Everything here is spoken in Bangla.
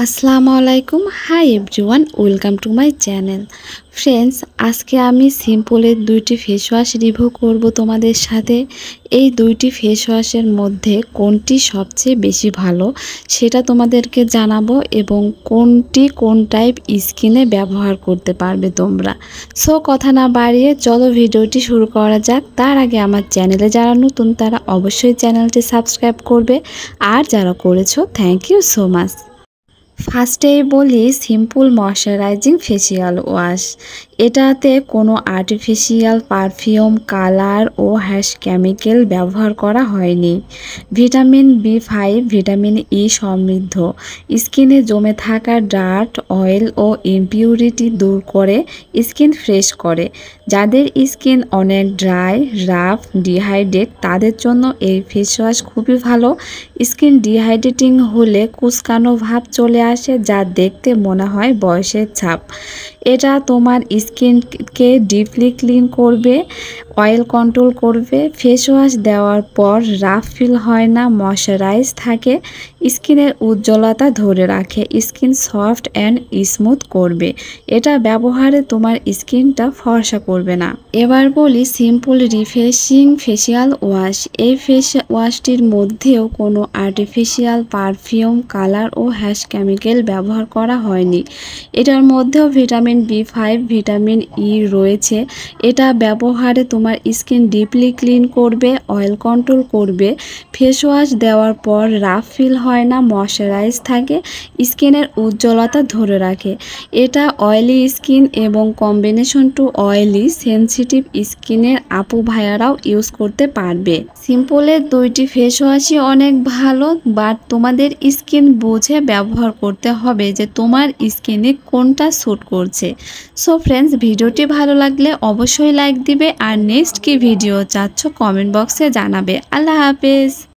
আসসালামু আলাইকুম। Hi everyone, welcome to my channel. Friends, আজকে আমি সিম্পলের দুইটি ফেস ওয়াশ রিভিউ করব তোমাদের সাথে। এই দুইটি ফেস ওয়াশের মধ্যে কোনটি সবচেয়ে বেশি ভালো সেটা তোমাদেরকে জানাবো, এবং কোনটি কোন টাইপ স্কিনে ব্যবহার করতে পারবে তোমরা। সো কথা না বাড়িয়ে চলো ভিডিওটি শুরু করা যাক। তার আগে আমার চ্যানেলে যারা নতুন তারা অবশ্যই চ্যানেলটি সাবস্ক্রাইব করবে, আর যারা করেছো থ্যাংক ইউ সো মাচ। ফার্স্টেই বলি সিম্পল ময়শ্চারাইজিং ফেসিয়াল ওয়াশ। এটাতে কোনো আর্টিফিশিয়াল পারফিউম, কালার ও হ্যাশ কেমিক্যাল ব্যবহার করা হয়নি। ভিটামিন বি5, ভিটামিন ই সমৃদ্ধ, স্কিনে জমে থাকা ডার্ট, অয়েল ও ইমপিউরিটি দূর করে স্কিন ফ্রেশ করে। যাদের স্কিন অনেক ড্রাই, রাফ, ডিহাইড্রেট তাদের জন্য এই ফেস ওয়াশ খুবই ভালো। স্কিন ডিহাইড্রেটিং হলে কুচকানো ভাব চলে আসে, যা দেখতে মনে হয় বয়সের ছাপ। এটা তোমার স্কিনকে ডিপলি ক্লিন করবে, অয়েল কন্ট্রোল করবে। ফেস ওয়াশ দেওয়ার পর রাফ ফিল হয় না, ময়শ্চারাইজ থাকে, স্কিনের উজ্জ্বলতা ধরে রাখে, স্কিন সফট অ্যান্ড স্মুথ করবে। এটা ব্যবহারে তোমার স্কিনটা ফর্সা করবে না। এবার বলি সিম্পল রিফ্রেশিং ফেসিয়াল ওয়াশ। এই ফেস ওয়াশটির মধ্যেও কোনো আর্টিফিশিয়াল পারফিউম, কালার ও হ্যাশ কেমিক্যাল ব্যবহার করা হয়নি। এটার মধ্যেও ভিটামিন বি5, ভিটামিন ই রয়েছে। এটা ব্যবহারে তোমার স্কিন ডিপলি ক্লিন করবে, অয়েল কন্ট্রোল করবে। ফেস ওয়াশ দেওয়ার পর রাফ ফিল হয় না, ময়শ্চারাইজ থাকে, স্কিনের উজ্জ্বলতা ধরে রাখে। এটা অয়েলি স্কিন এবং কম্বিনেশন টু অয়েলি সেনসিটিভ স্কিনের আপু ভাইয়ারাও ইউজ করতে পারবে। সিম্পলের দুইটি ফেস ওয়াশই অনেক ভালো, বাট তোমাদের স্কিন বুঝে ব্যবহার করতে হবে যে তোমার স্কিনে কোনটা স্যুট করছে। সো ফ্রেন্ডস, ভিডিওটি ভালো লাগলে অবশ্যই লাইক দিবে, আর নেক্সট কি ভিডিও চাচ্ছ কমেন্ট বক্সে জানাবে। আল্লাহ হাফেজ।